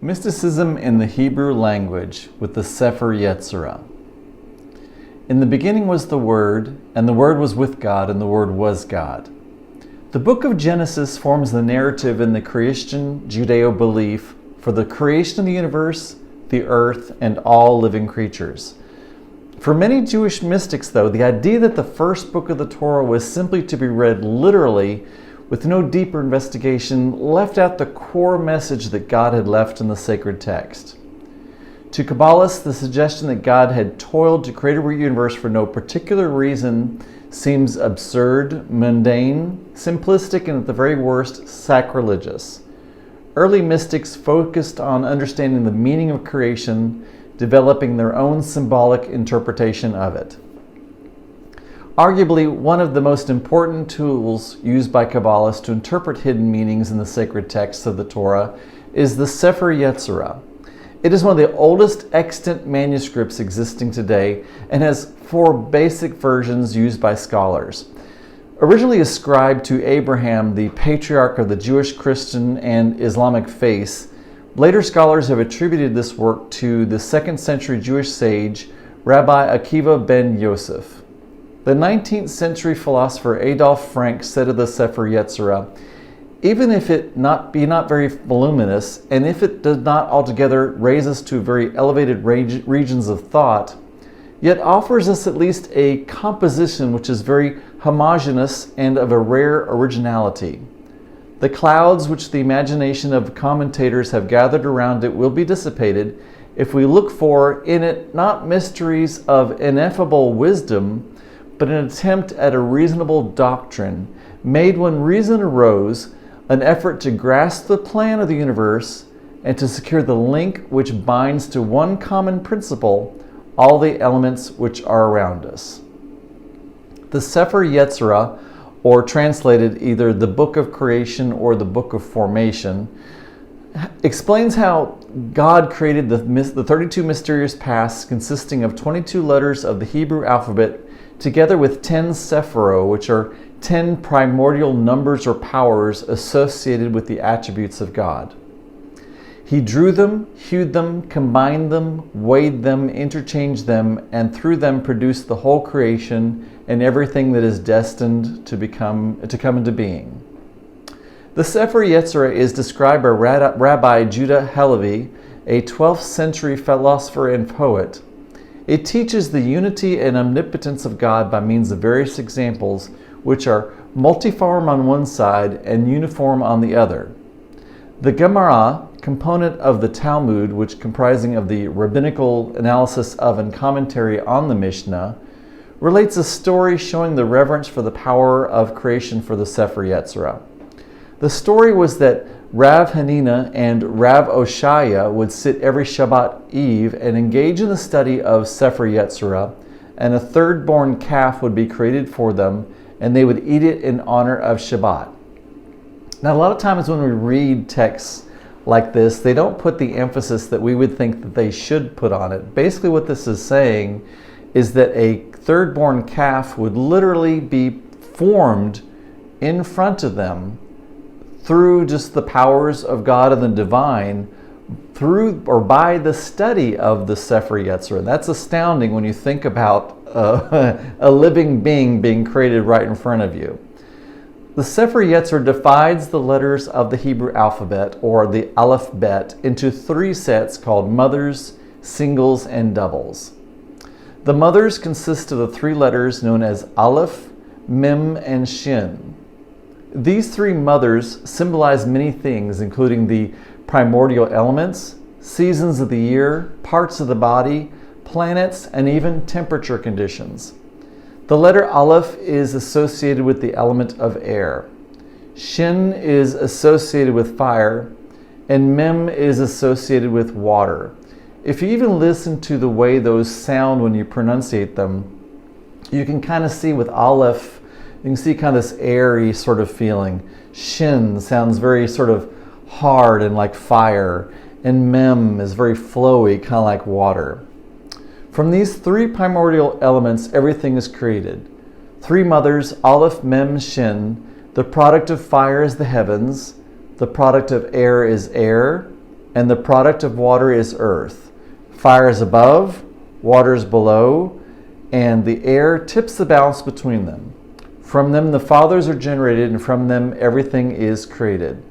Mysticism in the Hebrew language with the Sefer Yetzirah. In the beginning was the Word, and the Word was with God, and the Word was God. The book of Genesis forms the narrative in the Christian Judeo belief for the creation of the universe, the earth, and all living creatures. For many Jewish mystics, though, the idea that the first book of the Torah was simply to be read literally with no deeper investigation left out the core message that God had left in the sacred text. To Kabbalists, the suggestion that God had toiled to create a universe for no particular reason seems absurd, mundane, simplistic, and at the very worst, sacrilegious. Early mystics focused on understanding the meaning of creation, developing their own symbolic interpretation of it. Arguably, one of the most important tools used by Kabbalists to interpret hidden meanings in the sacred texts of the Torah is the Sefer Yetzirah. It is one of the oldest extant manuscripts existing today and has 4 basic versions used by scholars. Originally ascribed to Abraham, the patriarch of the Jewish, Christian, and Islamic faiths, later scholars have attributed this work to the 2nd century Jewish sage, Rabbi Akiva ben Yosef. The 19th century philosopher Adolf Frank said of the Sefer Yetzirah, even if it be not very voluminous, and if it does not altogether raise us to very elevated regions of thought, yet offers us at least a composition which is very homogeneous and of a rare originality. The clouds which the imagination of commentators have gathered around it will be dissipated if we look for in it not mysteries of ineffable wisdom, but an attempt at a reasonable doctrine, made when reason arose, an effort to grasp the plan of the universe and to secure the link which binds to one common principle all the elements which are around us. The Sefer Yetzirah, or translated either the Book of Creation or the Book of Formation, explains how God created the 32 mysterious paths consisting of 22 letters of the Hebrew alphabet together with 10 Sefirot, which are 10 primordial numbers or powers associated with the attributes of God. He drew them, hewed them, combined them, weighed them, interchanged them, and through them produced the whole creation and everything that is destined to come into being. The Sefer Yetzirah is described by Rabbi Judah Halevi, a 12th century philosopher and poet. It teaches the unity and omnipotence of God by means of various examples which are multiform on one side and uniform on the other. The Gemara, component of the Talmud, which comprising of the rabbinical analysis of and commentary on the Mishnah, relates a story showing the reverence for the power of creation for the Sefer Yetzirah. The story was that Rav Hanina and Rav Oshaya would sit every Shabbat Eve and engage in the study of Sefer Yetzirah, and a third-born calf would be created for them, and they would eat it in honor of Shabbat. Now, a lot of times when we read texts like this, they don't put the emphasis that we would think that they should put on it. Basically, what this is saying is that a third-born calf would literally be formed in front of them through just the powers of God and the divine, through or by the study of the Sefer Yetzirah. That's astounding when you think about a living being created right in front of you. The Sefer Yetzirah divides the letters of the Hebrew alphabet, or the Aleph bet, into 3 sets called mothers, singles, and doubles. The mothers consist of the 3 letters known as Aleph, Mem, and Shin. These 3 mothers symbolize many things, including the primordial elements, seasons of the year, parts of the body, planets, and even temperature conditions. The letter Aleph is associated with the element of air. Shin is associated with fire, and Mem is associated with water. If you even listen to the way those sound when you pronunciate them, you can kind of see with Aleph, you can see kind of this airy sort of feeling. Shin sounds very sort of hard and like fire, and Mem is very flowy, kind of like water. From these 3 primordial elements, everything is created. 3 mothers, Aleph, Mem, Shin. The product of fire is the heavens. The product of air is air. and the product of water is earth. Fire is above, water is below, and the air tips the balance between them. From them the fathers are generated, and from them everything is created.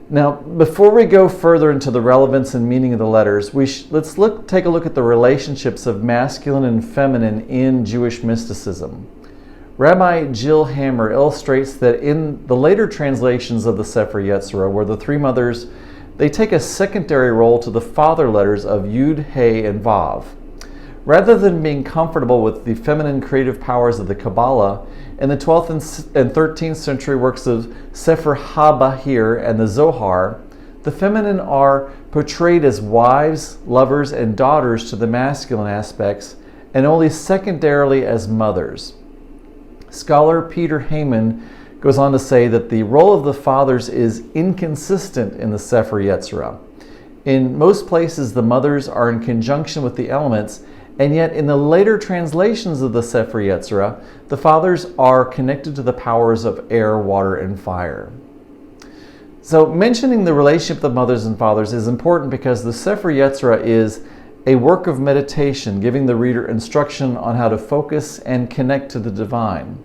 Now, before we go further into the relevance and meaning of the letters, let's take a look at the relationships of masculine and feminine in Jewish mysticism. Rabbi Jill Hammer illustrates that in the later translations of the Sefer Yetzirah, where the three mothers, they take a secondary role to the father letters of Yud, He, and Vav. Rather than being comfortable with the feminine creative powers of the Kabbalah, in the 12th and 13th century works of Sefer HaBahir and the Zohar, the feminine are portrayed as wives, lovers, and daughters to the masculine aspects, and only secondarily as mothers. Scholar Peter Heyman goes on to say that the role of the fathers is inconsistent in the Sefer Yetzirah. In most places, the mothers are in conjunction with the elements, and yet in the later translations of the Sefer Yetzirah, the fathers are connected to the powers of air, water, and fire. So mentioning the relationship of mothers and fathers is important because the Sefer Yetzirah is a work of meditation, giving the reader instruction on how to focus and connect to the divine.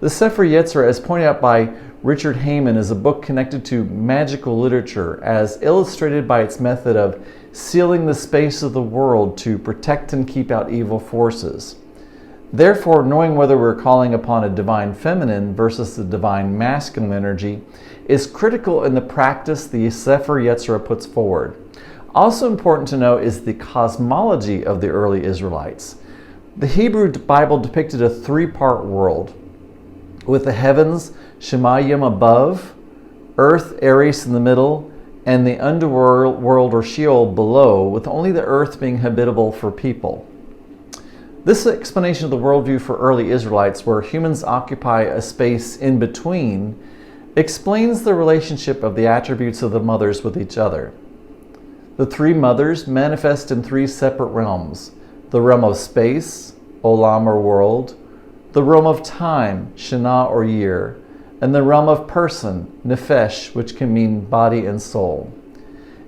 The Sefer Yetzirah, as pointed out by Richard Heyman, is a book connected to magical literature, as illustrated by its method of sealing the space of the world to protect and keep out evil forces. Therefore, knowing whether we're calling upon a divine feminine versus the divine masculine energy is critical in the practice the Sefer Yetzirah puts forward. Also important to know is the cosmology of the early Israelites. The Hebrew Bible depicted a three-part world, with the heavens, Shemayim above, earth, Aries in the middle, and the underworld or Sheol below, with only the earth being habitable for people. This explanation of the worldview for early Israelites, where humans occupy a space in between, explains the relationship of the attributes of the mothers with each other. The three mothers manifest in three separate realms: the realm of space, olam or world, the realm of time, shana or year, and the realm of person, nefesh, which can mean body and soul.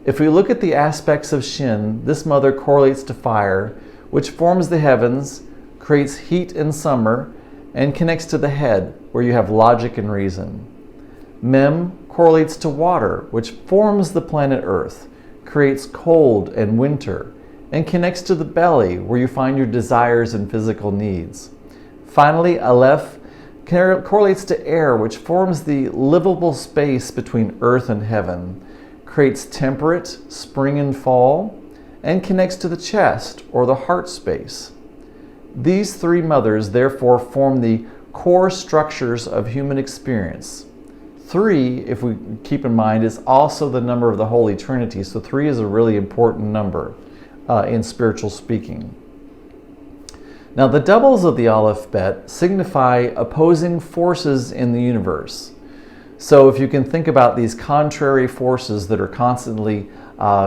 If we look at the aspects of Shin, this mother correlates to fire, which forms the heavens, creates heat in summer, and connects to the head, where you have logic and reason. Mem correlates to water, which forms the planet Earth, creates cold and winter, and connects to the belly, where you find your desires and physical needs. Finally, Aleph correlates to air, which forms the livable space between earth and heaven, creates temperate, spring and fall, and connects to the chest or the heart space. These three mothers therefore form the core structures of human experience. 3, if we keep in mind, is also the number of the Holy Trinity, so 3 is a really important number in spiritual speaking. Now, the doubles of the Aleph Bet signify opposing forces in the universe. So if you can think about these contrary forces that are constantly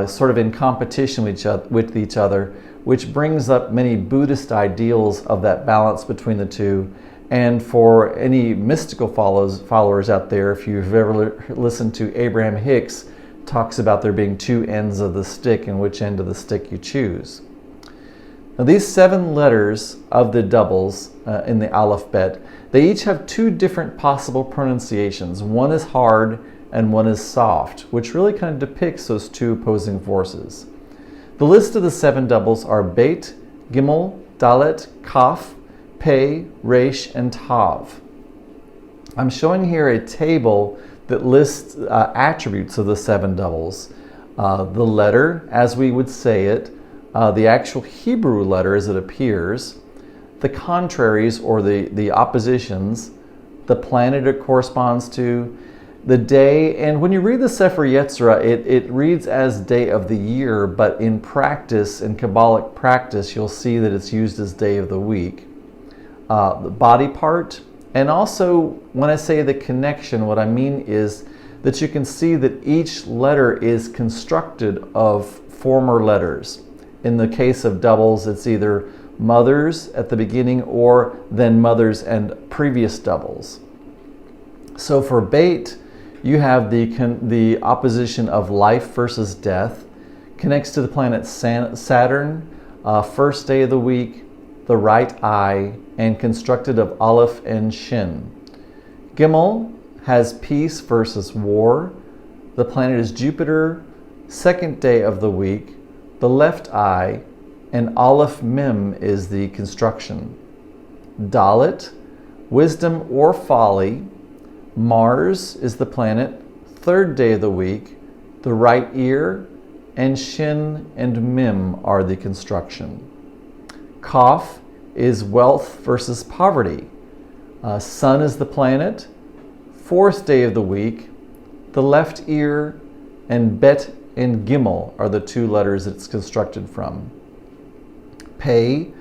sort of in competition with each other, which brings up many Buddhist ideals of that balance between the two. And for any mystical followers out there, if you've ever listened to Abraham Hicks, talks about there being two ends of the stick and which end of the stick you choose. Now, these 7 letters of the doubles in the Aleph Bet, they each have 2 different possible pronunciations. One is hard and one is soft, which really kind of depicts those 2 opposing forces. The list of the 7 doubles are Beit, Gimel, Dalet, Kaf, Pei, Resh, and Tav. I'm showing here a table that lists attributes of the 7 doubles. The letter, as we would say it, the actual Hebrew letter as it appears, the contraries or the oppositions, the planet it corresponds to, the day, and when you read the Sefer Yetzirah, it reads as day of the year, but in practice, in Kabbalic practice, you'll see that it's used as day of the week. The body part, and also when I say the connection, what I mean is that you can see that each letter is constructed of former letters. In the case of doubles, it's either mothers at the beginning or then mothers and previous doubles. So for Beit, you have the opposition of life versus death, connects to the planet Saturn, first day of the week, the right eye, and constructed of Aleph and Shin. Gimel has peace versus war. The planet is Jupiter, second day of the week, the left eye, and Aleph Mem is the construction. Dalet, wisdom or folly. Mars is the planet, third day of the week, the right ear, and Shin and Mim are the construction. Kaf is wealth versus poverty. Sun is the planet, fourth day of the week, the left ear, and Bet and Gimel are the two letters it's constructed from. Pei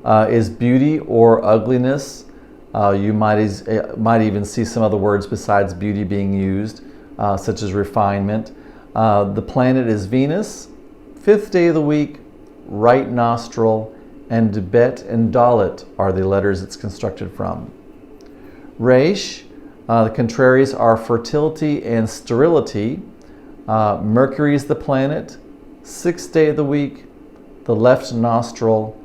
is beauty or ugliness. You might even see some other words besides beauty being used, such as refinement. The planet is Venus, fifth day of the week, right nostril, and Bet and Dalet are the letters it's constructed from. Resh, the contraries are fertility and sterility. Mercury is the planet, sixth day of the week, the left nostril,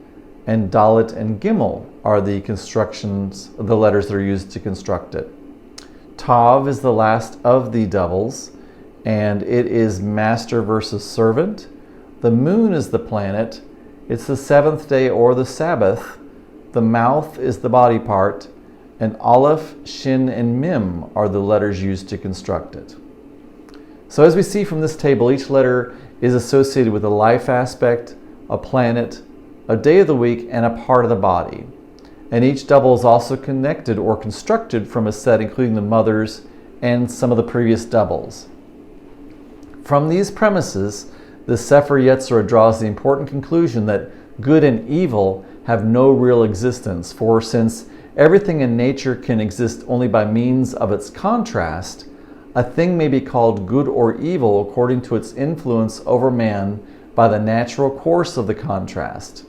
and Dalet and Gimel are the constructions, the letters that are used to construct it. Tav is the last of the doubles, and it is master versus servant. The moon is the planet. It's the seventh day or the Sabbath. The mouth is the body part, and Aleph, Shin, and Mim are the letters used to construct it. So as we see from this table, each letter is associated with a life aspect, a planet, a day of the week, and a part of the body. And each double is also connected or constructed from a set including the mothers and some of the previous doubles. From these premises, the Sefer Yetzirah draws the important conclusion that good and evil have no real existence, for since everything in nature can exist only by means of its contrast, a thing may be called good or evil according to its influence over man by the natural course of the contrast.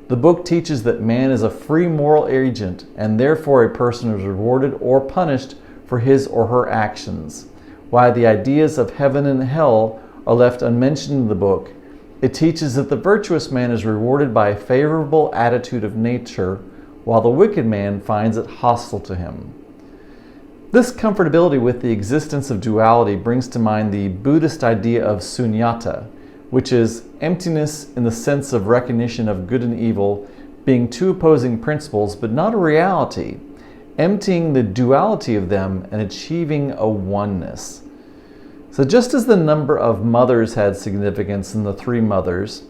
The book teaches that man is a free moral agent, and therefore a person is rewarded or punished for his or her actions. While the ideas of heaven and hell are left unmentioned in the book, it teaches that the virtuous man is rewarded by a favorable attitude of nature, while the wicked man finds it hostile to him. This comfortability with the existence of duality brings to mind the Buddhist idea of sunyata, which is emptiness in the sense of recognition of good and evil being two opposing principles, but not a reality, emptying the duality of them and achieving a oneness. So just as the number of mothers had significance in the three mothers,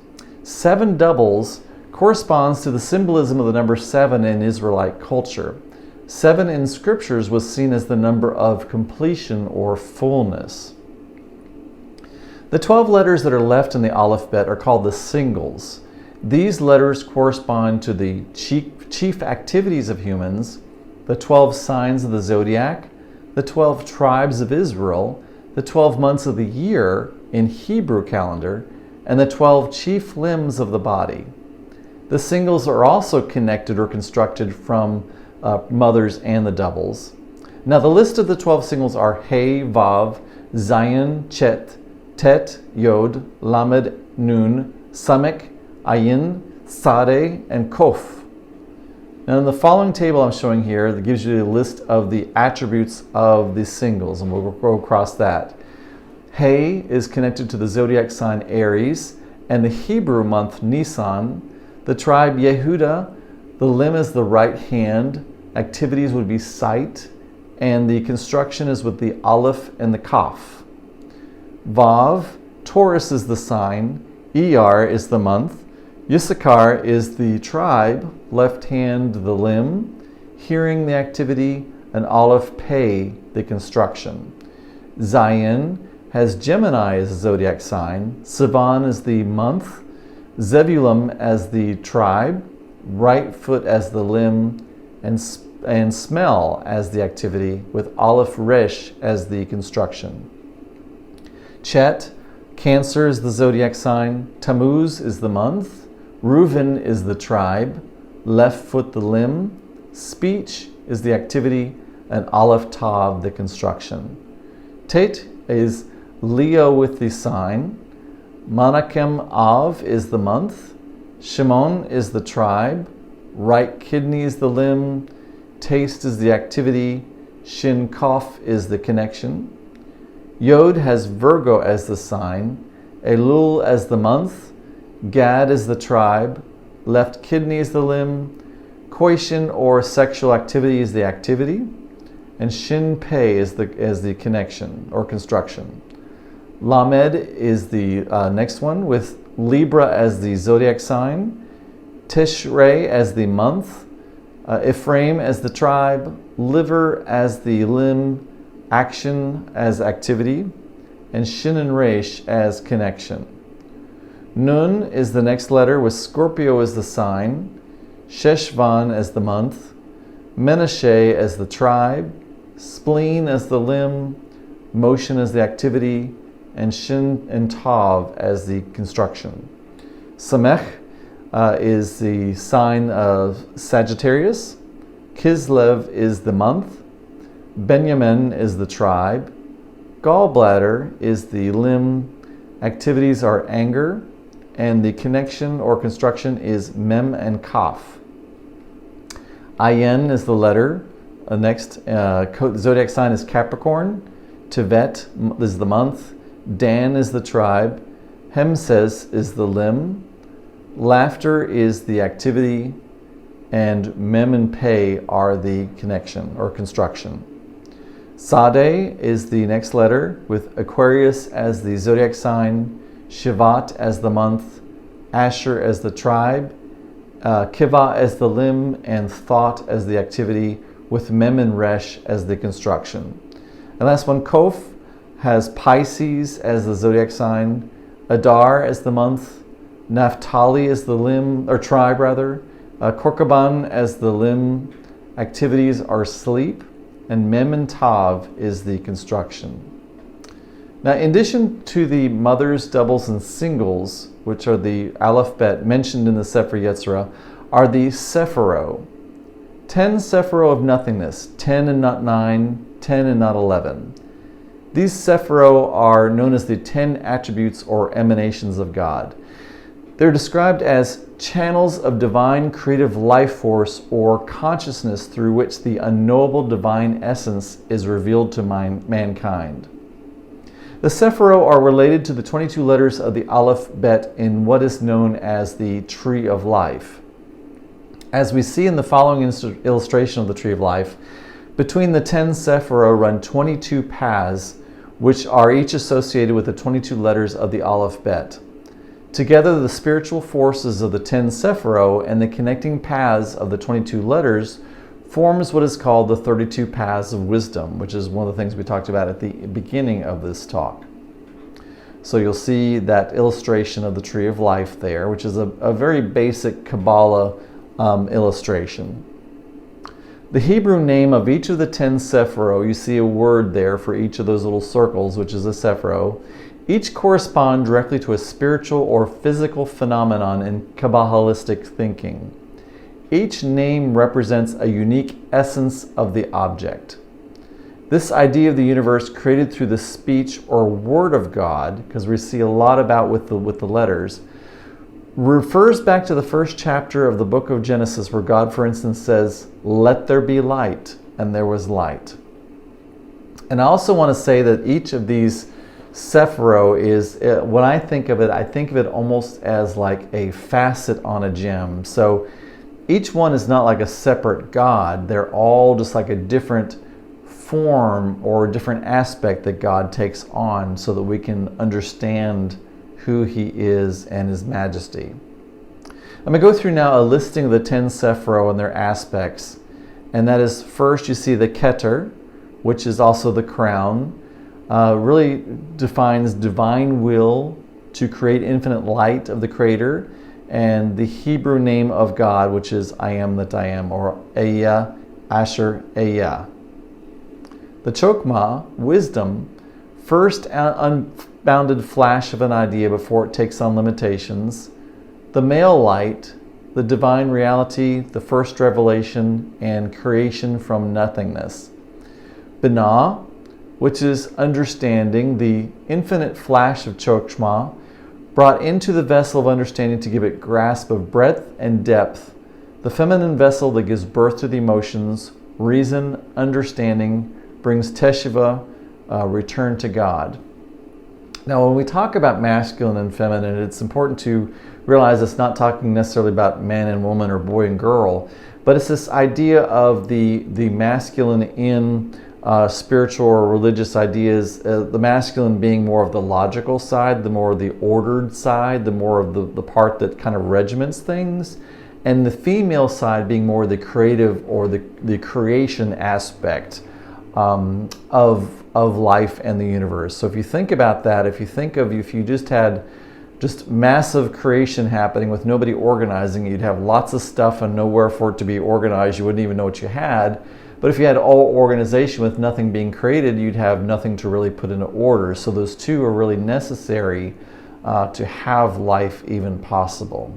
7 doubles corresponds to the symbolism of the number 7 in Israelite culture. 7 in scriptures was seen as the number of completion or fullness. The 12 letters that are left in the alphabet are called the singles. These letters correspond to the chief activities of humans, the 12 signs of the Zodiac, the 12 tribes of Israel, the 12 months of the year in Hebrew calendar, and the 12 chief limbs of the body. The singles are also connected or constructed from mothers and the doubles. Now the list of the 12 singles are Hey, Vav, Zayin, Chet, Tet, Yod, Lamed, Nun, Samek, Ayin, Sade, and Kof. Now in the following table I'm showing here that gives you a list of the attributes of the singles, and we'll go across that. Hey is connected to the zodiac sign Aries and the Hebrew month Nisan. The tribe Yehuda, the limb is the right hand, activities would be sight, and the construction is with the Aleph and the Kaf. Vav, Taurus is the sign, Iyar is the month, Yissachar is the tribe, left hand the limb, hearing the activity, and Aleph Pei the construction. Zayin has Gemini as the zodiac sign, Sivan is the month, Zebulun as the tribe, right foot as the limb, and smell as the activity, with Aleph Resh as the construction. Chet, Cancer is the zodiac sign, Tammuz is the month, Reuven is the tribe, left foot the limb, speech is the activity, and Aleph Tav the construction. Tet is Leo with the sign. Menachem Av is the month. Shimon is the tribe. Right kidney is the limb. Taste is the activity. Shin Kaf is the connection. Yod has Virgo as the sign. Elul as the month. Gad is the tribe. Left kidney is the limb. Koishin or sexual activity is the activity. And Shin Pei is the connection or construction. Lamed is the next one with Libra as the zodiac sign. Tishrei as the month. Ephraim as the tribe. Liver as the limb. Action as activity. And Shin and Resh as connection. Nun is the next letter with Scorpio as the sign. Sheshvan as the month. Menashe as the tribe. Spleen as the limb. Motion as the activity. And Shin and Tav as the construction. Samech is the sign of Sagittarius. Kislev is the month. Benjamin is the tribe. Gallbladder is the limb. Activities are anger. And the connection or construction is Mem and Kaf. Ayin is the letter. Next zodiac sign is Capricorn. Tevet is the month. Dan is the tribe. Hemses is the limb. Laughter is the activity. And Mem and Pei are the connection or construction. Sade is the next letter with Aquarius as the zodiac sign. Shivat as the month. Asher as the tribe. Kiva as the limb. And Thought as the activity, with Mem and Resh as the construction. And last one, Kof has Pisces as the zodiac sign. Adar as the month. Naphtali as the limb, or tribe rather. Korkaban as the limb. Activities are sleep. And Mem and Tav is the construction. Now, in addition to the mothers, doubles, and singles, which are the Aleph Bet mentioned in the Sefer Yetzirah, are the Sefirot. 10 Sefirot of nothingness, 10 and not 9, 10 and not 11. These Sefirot are known as the 10 attributes or emanations of God. They're described as channels of divine creative life force or consciousness through which the unknowable divine essence is revealed to mankind. The Sefirot are related to the 22 letters of the Aleph Bet in what is known as the Tree of Life. As we see in the following illustration of the Tree of Life, between the 10 Sefirot run 22 paths, which are each associated with the 22 letters of the Aleph Bet. Together, the spiritual forces of the 10 Sefirot and the connecting paths of the 22 letters forms what is called the 32 paths of wisdom, which is one of the things we talked about at the beginning of this talk. So you'll see that illustration of the Tree of Life there, which is a very basic Kabbalah illustration. The Hebrew name of each of the 10 Sefirot, you see a word there for each of those little circles, which is a Sefirot. Each correspond directly to a spiritual or physical phenomenon in Kabbalistic thinking. Each name represents a unique essence of the object. This idea of the universe created through the speech or word of God, because we see a lot about with the letters, refers back to the first chapter of the book of Genesis, where God, for instance, says, "Let there be light," and there was light. And I also want to say that each of these Sefirot is, when I think of it almost as like a facet on a gem. So each one is not like a separate God. They're all just like a different form or a different aspect that God takes on so that we can understand who He is and His majesty. I'm going to go through now a listing of the 10 Sefirot and their aspects. And that is, first you see the Keter, which is also the crown. Really defines divine will to create infinite light of the Creator, and the Hebrew name of God, which is I am that I am, or Eya, Asher, Eya. The Chokmah, wisdom, first unbounded flash of an idea before it takes on limitations. The male light, the divine reality, the first revelation, and creation from nothingness. Binah, which is understanding, the infinite flash of Chokhmah, brought into the vessel of understanding to give it grasp of breadth and depth, the feminine vessel that gives birth to the emotions, reason, understanding, brings teshuvah, return to God. Now, when we talk about masculine and feminine, it's important to realize it's not talking necessarily about man and woman or boy and girl, but it's this idea of the masculine in spiritual or religious ideas, the masculine being more of the logical side, the more of the ordered side, the more of the part that kind of regiments things, and the female side being more the creative or the creation aspect of life and the universe. So if you think about that, if you just had just massive creation happening with nobody organizing, you'd have lots of stuff and nowhere for it to be organized. You wouldn't even know what you had. But if you had all organization with nothing being created, you'd have nothing to really put into order. So those two are really necessary to have life even possible.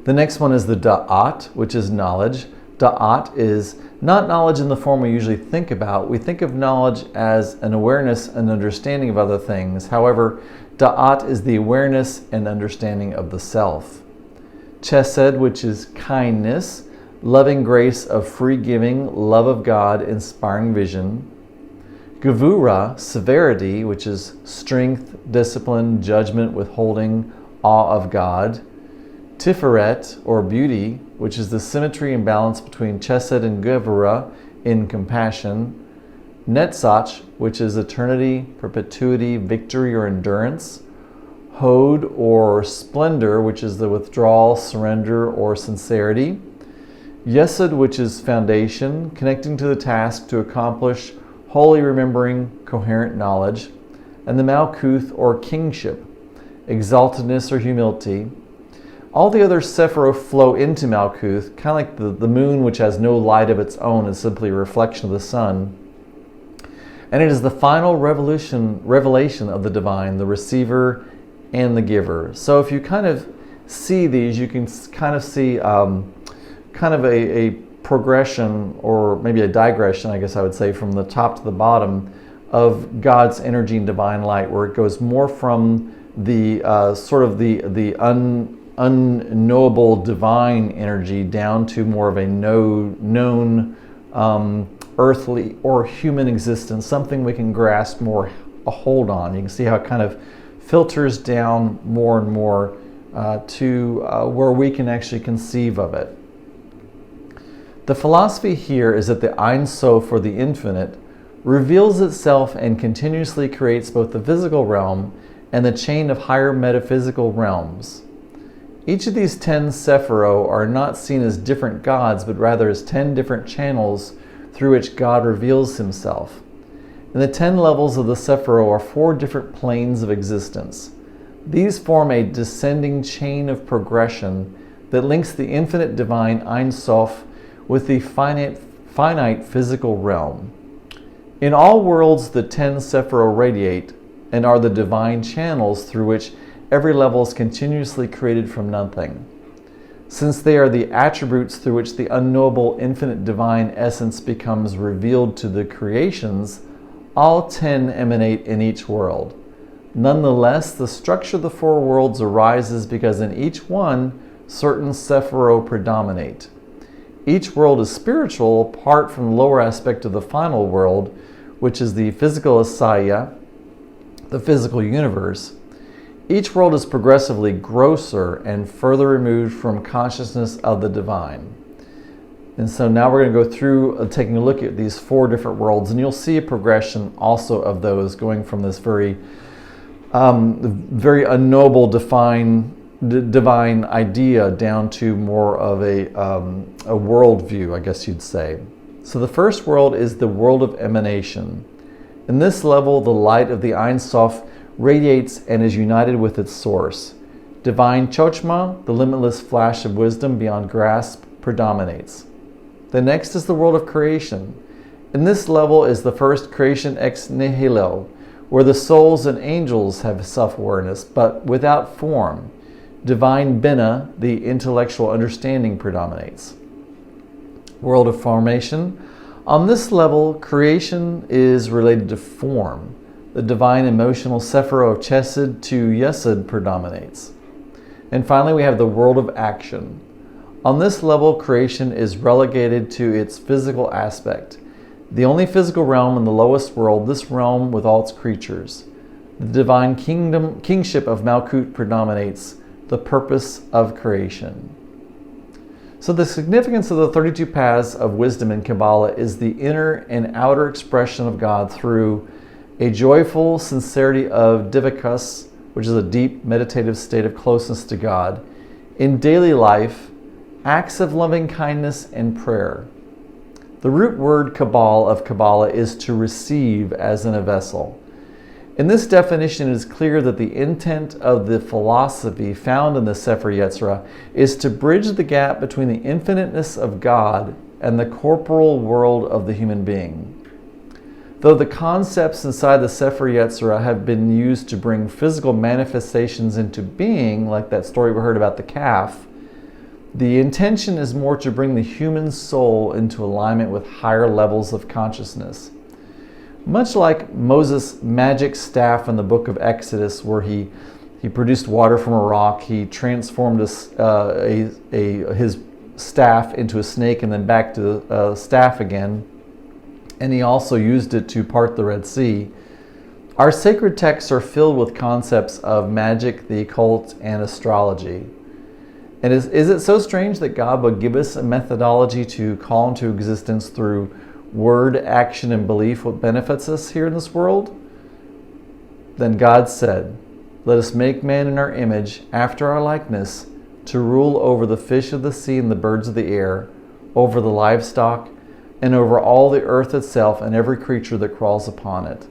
The next one is the da'at, which is knowledge. Da'at is not knowledge in the form we usually think about. We think of knowledge as an awareness and understanding of other things. However, da'at is the awareness and understanding of the self. Chesed, which is kindness, loving grace of free giving, love of God, inspiring vision. Gevura, severity, which is strength, discipline, judgment, withholding, awe of God. Tiferet, or beauty, which is the symmetry and balance between chesed and gevura in compassion. Netzach, which is eternity, perpetuity, victory, or endurance. Hod, or splendor, which is the withdrawal, surrender, or sincerity. Yesod, which is foundation, connecting to the task to accomplish, wholly remembering, coherent knowledge. And the Malkuth, or kingship, exaltedness or humility. All the other Sefirot flow into Malkuth, kind of like the moon, which has no light of its own, is simply a reflection of the sun. And it is the final revelation of the divine, the receiver and the giver. So if you kind of see these, you can kind of see kind of a progression, or maybe a digression, I guess I would say, from the top to the bottom of God's energy and divine light, where it goes more from the sort of the unknowable divine energy down to more of a known earthly or human existence, something we can grasp more a hold on. You can see how it kind of filters down more and more to where we can actually conceive of it. The philosophy here is that the Ein Sof, or the infinite, reveals itself and continuously creates both the physical realm and the chain of higher metaphysical realms. Each of these 10 Sefirot are not seen as different gods, but rather as 10 different channels through which God reveals himself. In the 10 levels of the Sefirot are 4 different planes of existence. These form a descending chain of progression that links the infinite divine Ein Sof with the finite physical realm. In all worlds, the 10 Sefirot radiate and are the divine channels through which every level is continuously created from nothing. Since they are the attributes through which the unknowable infinite divine essence becomes revealed to the creations, all 10 emanate in each world. Nonetheless, the structure of the 4 worlds arises because in each one, certain Sefirot predominate. Each world is spiritual apart from the lower aspect of the final world, which is the physical Asaya, the physical universe. Each world is progressively grosser and further removed from consciousness of the divine. And so now we're going to go through taking a look at these 4 different worlds, and you'll see a progression also of those going from this very unknowable divine idea down to more of a worldview, I guess you'd say. So the first world is the world of emanation. In this level, the light of the Ein Sof radiates and is united with its source. Divine Chokhmah, the limitless flash of wisdom beyond grasp, predominates. The next is the world of creation. In this level is the first creation ex nihilo, where the souls and angels have self-awareness, but without form. Divine Bina, the intellectual understanding, predominates. World of formation. On this level, creation is related to form. The divine emotional Sefirot of Chesed to Yesod predominates. And finally, we have the world of action. On this level, creation is relegated to its physical aspect. The only physical realm in the lowest world, this realm with all its creatures. The divine kingship of Malkut predominates, the purpose of creation. So the significance of the 32 paths of wisdom in Kabbalah is the inner and outer expression of God through a joyful sincerity of divikas, which is a deep meditative state of closeness to God, in daily life, acts of loving kindness and prayer. The root word Kabbalah of Kabbalah is to receive as in a vessel. In this definition, it is clear that the intent of the philosophy found in the Sefer Yetzirah is to bridge the gap between the infiniteness of God and the corporal world of the human being. Though the concepts inside the Sefer Yetzirah have been used to bring physical manifestations into being, like that story we heard about the calf, the intention is more to bring the human soul into alignment with higher levels of consciousness. Much like Moses' magic staff in the book of Exodus, where he produced water from a rock, he transformed his staff into a snake and then back to the staff again, and he also used it to part the Red Sea. Our sacred texts are filled with concepts of magic, the occult, and astrology. And is it so strange that God would give us a methodology to call into existence through word, action, and belief what benefits us here in this world? Then God said, "Let us make man in our image, after our likeness, to rule over the fish of the sea and the birds of the air, over the livestock, and over all the earth itself and every creature that crawls upon it."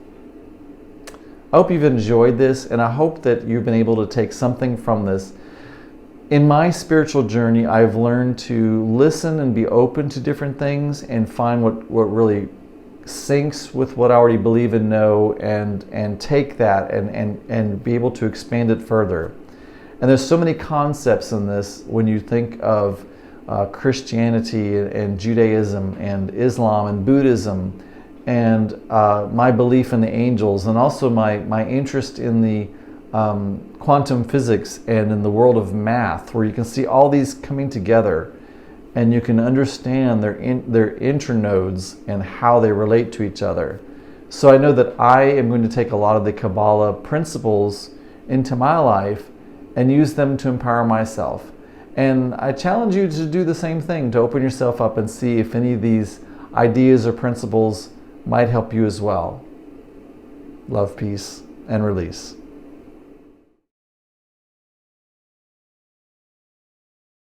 I hope you've enjoyed this, and I hope that you've been able to take something from this. In my spiritual journey, I've learned to listen and be open to different things and find what really syncs with what I already believe and know, and take that and be able to expand it further. And there's so many concepts in this when you think of Christianity and Judaism and Islam and Buddhism, and my belief in the angels, and also my interest in the quantum physics and in the world of math, where you can see all these coming together and you can understand their internodes and how they relate to each other. So I know that I am going to take a lot of the Kabbalah principles into my life and use them to empower myself. And I challenge you to do the same thing, to open yourself up and see if any of these ideas or principles might help you as well. Love, peace, and release.